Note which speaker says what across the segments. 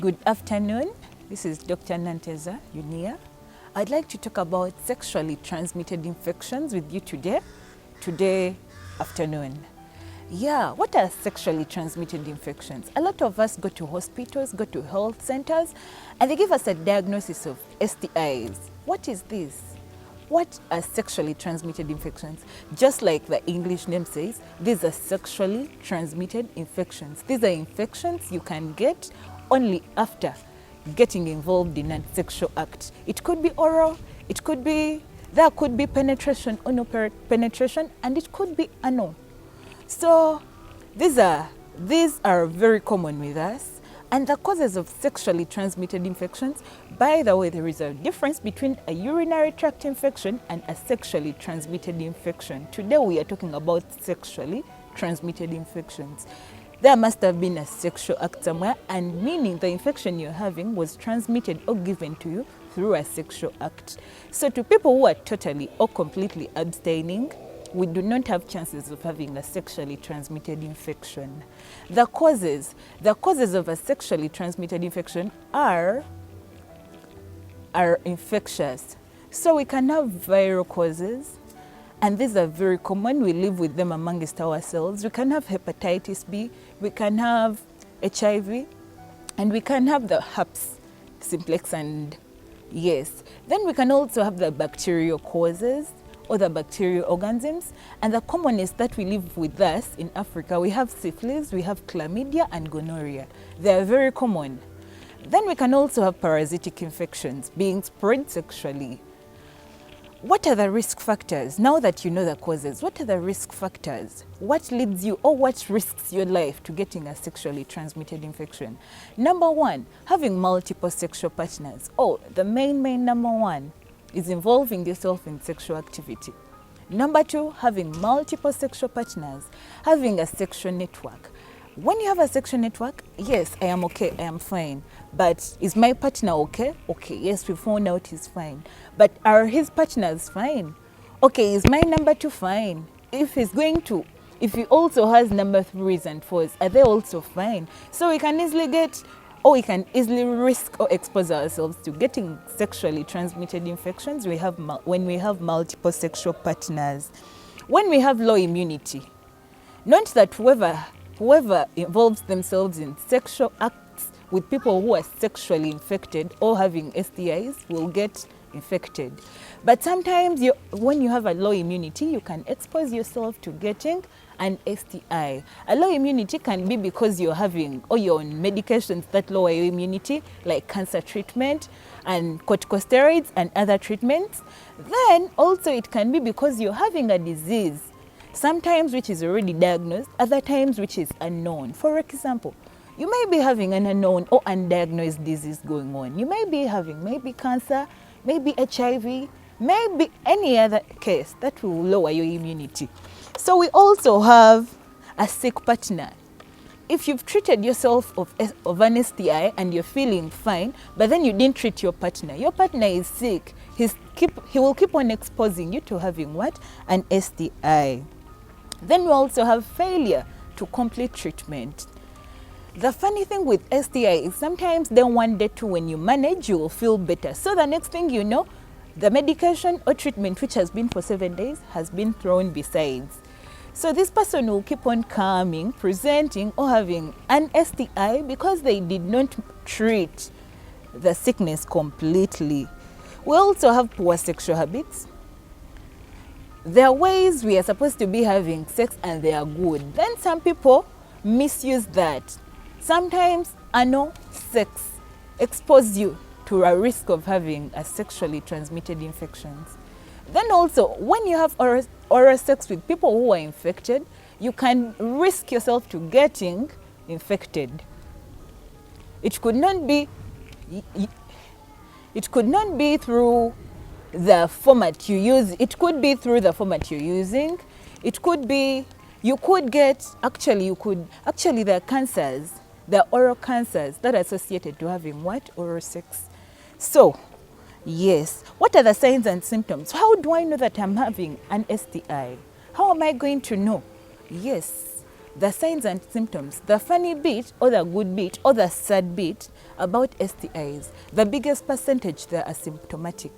Speaker 1: Good afternoon. This is Dr.Nanteza, Unia. I'd like to talk about sexually transmitted infections with you today afternoon. Yeah, what are sexually transmitted infections? A lot of us go to hospitals, go to health centers, and they give us a diagnosis of STIs. What is this? What are sexually transmitted infections? Just like the English name says, these are sexually transmitted infections. These are infections you can get only after getting involved in a sexual act. It could be oral, there could be penetration, penetration, and it could be anal. So these are very common with us. And the causes of sexually transmitted infections, by the way, there is a difference between a urinary tract infection and a sexually transmitted infection. Today we are talking about sexually transmitted infections. There must have been a sexual act somewhere, and meaning the infection you're having was transmitted or given to you through a sexual act. So to people who are totally or completely abstaining, we do not have chances of having a sexually transmitted infection. The causes of a sexually transmitted infection are infectious. So we can have viral causes, and these are very common. We live with them amongst ourselves. We can have hepatitis B, we can have HIV, and we can have the herpes simplex, and yes. Then we can also have the bacterial causes, or the bacterial organisms, and the commonest that we live with us in Africa, we have syphilis, we have chlamydia and gonorrhea. They are very common. Then we can also have parasitic infections being spread sexually. What are the risk factors? Now that you know the causes, what are the risk factors? What leads you or what risks your life to getting a sexually transmitted infection? Number one, having multiple sexual partners. Oh, the main number one is involving yourself in sexual activity. Number two, having multiple sexual partners, having a sexual network. When you have a sexual network, yes, I am okay, I am fine. But is my partner okay? Okay, yes, we found out he's fine. But are his partners fine? Okay, is my number two fine? If he also has number threes and fours, are they also fine? So we can easily risk or expose ourselves to getting sexually transmitted infections when we have multiple sexual partners. When we have low immunity, not that whoever involves themselves in sexual acts with people who are sexually infected or having STIs will get infected. But sometimes when you have a low immunity, you can expose yourself to getting an STI. A low immunity can be because you're on medications that lower your immunity, like cancer treatment and corticosteroids and other treatments. Then also it can be because you're having a disease, sometimes which is already diagnosed, other times which is unknown. For example, you may be having an unknown or undiagnosed disease going on. You may be having maybe cancer, maybe HIV, maybe any other case that will lower your immunity. So we also have a sick partner. If you've treated yourself of an STI and you're feeling fine, but then you didn't treat your partner is sick, he will keep on exposing you to having what? An STI. Then we also have failure to complete treatment. The funny thing with STI is sometimes then one day too, when you manage, you will feel better. So the next thing you know, the medication or treatment which has been for 7 days has been thrown besides. So this person will keep on coming, presenting or having an STI because they did not treat the sickness completely. We also have poor sexual habits. There are ways we are supposed to be having sex and they are good. Then some people misuse that. Sometimes anal sex exposes you to a risk of having a sexually transmitted infections. Then also, when you have oral sex with people who are infected, you can risk yourself to getting infected. It could not be through the format you use. It could be through the format you're using. It could be, there are cancers, there are oral cancers that are associated to having what? Oral sex. So, yes, what are the signs and symptoms? How do I know that I'm having an STI? How am I going to know? Yes, the signs and symptoms, the funny bit or the good bit or the sad bit about STIs, the biggest percentage they're asymptomatic.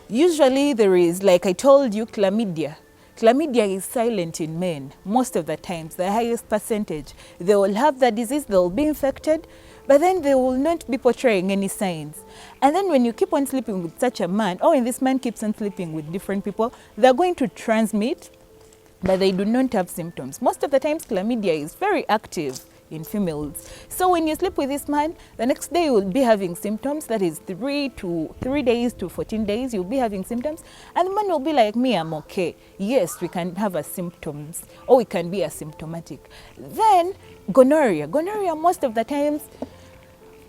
Speaker 1: Usually there is, like I told you, chlamydia. Chlamydia is silent in men most of the times, the highest percentage. They will have the disease, they will be infected, but then they will not be portraying any signs. And then when you keep on sleeping with such a man, or when this man keeps on sleeping with different people, they're going to transmit, but they do not have symptoms. Most of the times chlamydia is very active in females. So when you sleep with this man, the next day you will be having symptoms. That is 3 days to 14 days, you'll be having symptoms. And the man will be like, me, I'm okay. Yes, we can have a symptoms, or we can be asymptomatic. Then gonorrhea. Gonorrhea, most of the times,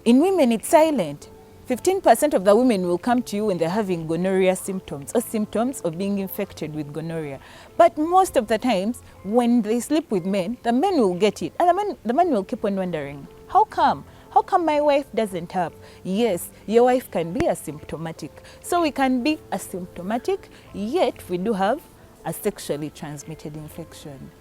Speaker 1: in women, it's silent. 15% of the women will come to you when they're having gonorrhea symptoms or symptoms of being infected with gonorrhea. But most of the times, when they sleep with men, the men will get it. And the man will keep on wondering, how come? How come my wife doesn't have? Yes, your wife can be asymptomatic. So we can be asymptomatic, yet we do have a sexually transmitted infection.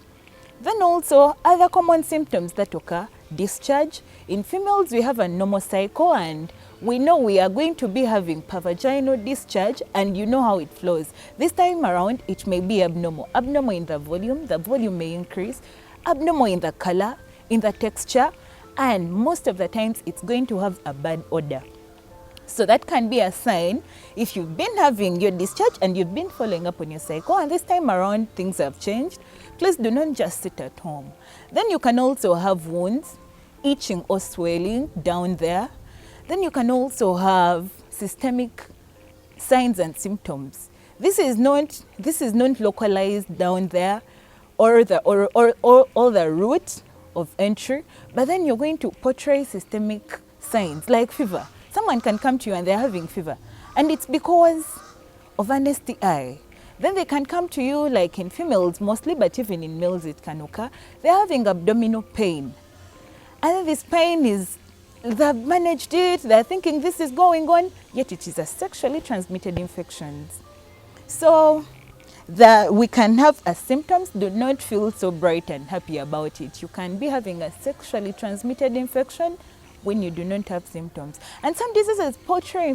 Speaker 1: Then also, other common symptoms that occur, discharge. In females, we have a normal cycle, and we know we are going to be having pervaginal discharge, and you know how it flows. This time around, it may be abnormal. Abnormal in the volume may increase, abnormal in the color, in the texture, and most of the times it's going to have a bad odor. So that can be a sign if you've been having your discharge and you've been following up on your cycle, and this time around things have changed. Please do not just sit at home. Then you can also have wounds, itching or swelling down there. Then you can also have systemic signs and symptoms. This is not localized down there or the route of entry, but then you're going to portray systemic signs like fever. Someone can come to you and they're having fever, and it's because of an STI. Then they can come to you, like in females mostly, but even in males it can occur. They're having abdominal pain. And then this pain is, they've managed it, they're thinking this is going on, yet it is a sexually transmitted infection. So we can have a symptoms, do not feel so bright and happy about it. You can be having a sexually transmitted infection when you do not have symptoms. And some diseases portray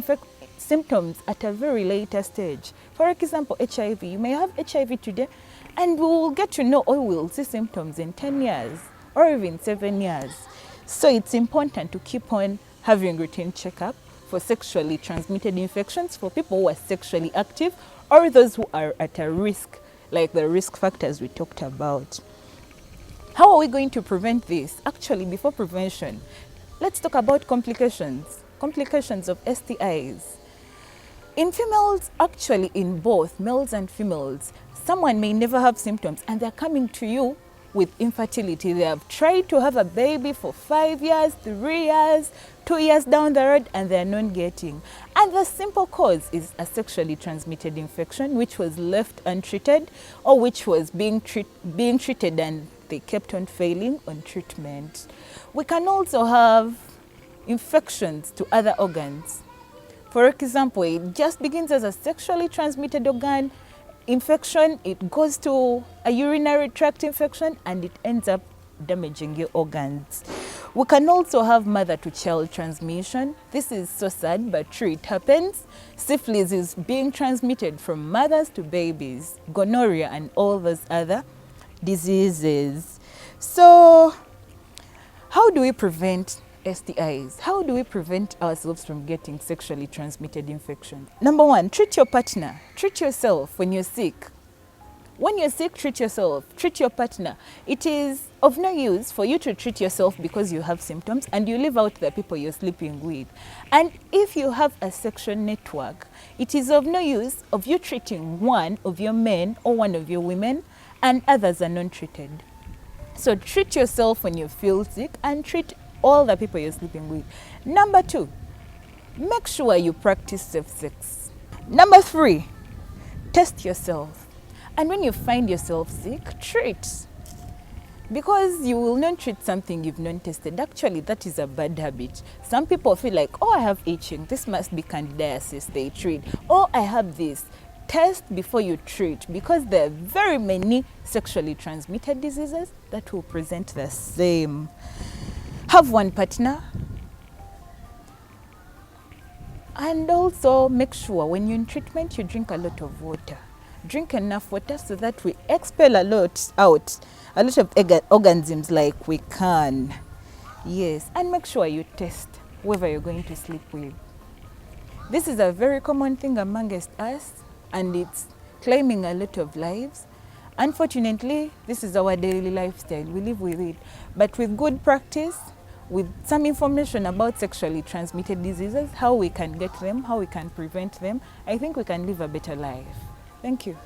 Speaker 1: symptoms at a very later stage. For example, HIV. You may have HIV today, and we will get to know, or we will see symptoms in 10 years or even 7 years. So it's important to keep on having routine checkup for sexually transmitted infections for people who are sexually active or those who are at a risk, like the risk factors we talked about. How are we going to prevent this? Actually, before prevention, let's talk about complications of STIs. In females, actually in both males and females, someone may never have symptoms and they're coming to you with infertility. They have tried to have a baby for 5 years, 3 years, 2 years down the road, and they're not getting. And the simple cause is a sexually transmitted infection which was left untreated, or which was being treated and they kept on failing on treatment. We can also have infections to other organs. For example, it just begins as a sexually transmitted organ infection, it goes to a urinary tract infection, and it ends up damaging your organs. We can also have mother-to-child transmission. This is so sad, but true, it happens. Syphilis is being transmitted from mothers to babies, gonorrhea, and all those other diseases. So, how do we prevent STIs? How do we prevent ourselves from getting sexually transmitted infections? Number one, treat your partner. Treat yourself when you're sick. When you're sick, treat yourself. Treat your partner. It is of no use for you to treat yourself because you have symptoms and you leave out the people you're sleeping with. And if you have a sexual network, it is of no use of you treating one of your men or one of your women and others are non-treated. So treat yourself when you feel sick and treat all the people you're sleeping with. Number two, make sure you practice safe sex. Number three, test yourself. And when you find yourself sick, treat. Because you will not treat something you've not tested. Actually, that is a bad habit. Some people feel like, oh, I have itching. This must be candidiasis. They treat. Oh, I have this. test before you treat, because there are very many sexually transmitted diseases that will present the same. Have one partner. And also make sure when you're in treatment, you drink a lot of water. Drink enough water so that we expel a lot out, a lot of organisms like we can. Yes, and make sure you test whoever you're going to sleep with. This is a very common thing amongst us, and it's claiming a lot of lives. Unfortunately, this is our daily lifestyle. We live with it. But with good practice, with some information about sexually transmitted diseases, how we can get them, how we can prevent them, I think we can live a better life. Thank you.